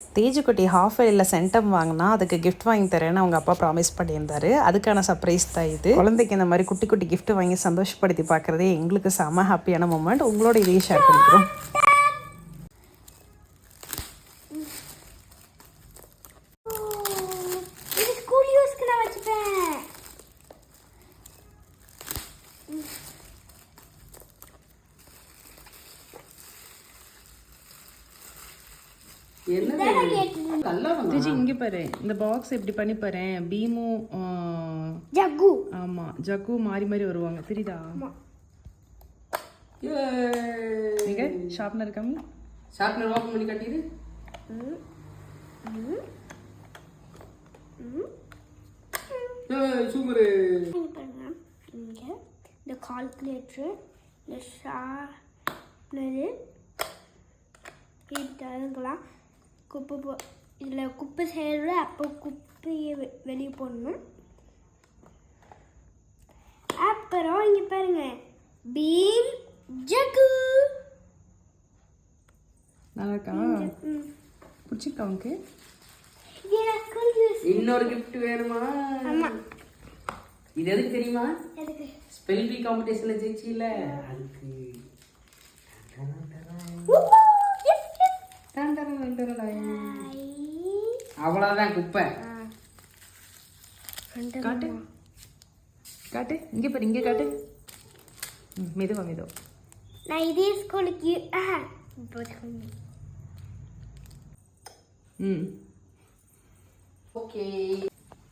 தேஜுக்குட்டி half இயரில் centum வாங்கினா அதுக்கு கிஃப்ட் வாங்கி தரேன்னு அவங்க அப்பா ப்ராமிஸ் பண்ணியிருந்தாரு. அதுக்கான சர்ப்ரைஸ் தான் இது. குழந்தைக்கு இந்த மாதிரி குட்டி குட்டி கிஃப்ட் வாங்கி சந்தோஷப்படுத்தி பார்க்குறதே எங்களுக்கு செம ஹாப்பியான மூமெண்ட். உங்களோட இதையும் ஷேர் பண்ணிக்கிறோம். இங்க பாரு, இந்த பாக்ஸ் எப்படி பண்ணி பாரு. பீமு ஜக்கு, ஆமா ஜக்கு மாறி மாறி வருவாங்க, தெரியுதா? எங்க ஷார்ப்னர் கம்மி, ஷார்ப்னர் ஓபன் பண்ணி காட்டிடு. சூப்பர். இங்க இந்த கால்குலேட்டர், இந்த ஷார்ப்னர், இதெல்லாம் குப்பை இதில் குப்பை செய்கிற அப்போ குப்பையை வெளியே போடணும். அப்புறம் இங்கே பாருங்க, பீம் ஜக்கு. நல்லா இருக்கா? பிடிச்சிருக்கா உனக்கு? இன்னொரு கிஃப்ட் வேணுமா? ஆமா. இது எதுக்கு தெரியுமா? எதுக்கு? ஸ்பெல் பீ காம்படிஷன்ல ஜெயிச்சில அதுக்கு. அவ்வளவுதான் குப்பை. காட்டு காட்டு, இங்க பாரு, இங்க காட்டு. மெதுவா மெதுவா. நான் இதே ஸ்கூலுக்கு ஓகே.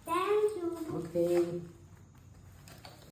Thank you. ஓகே.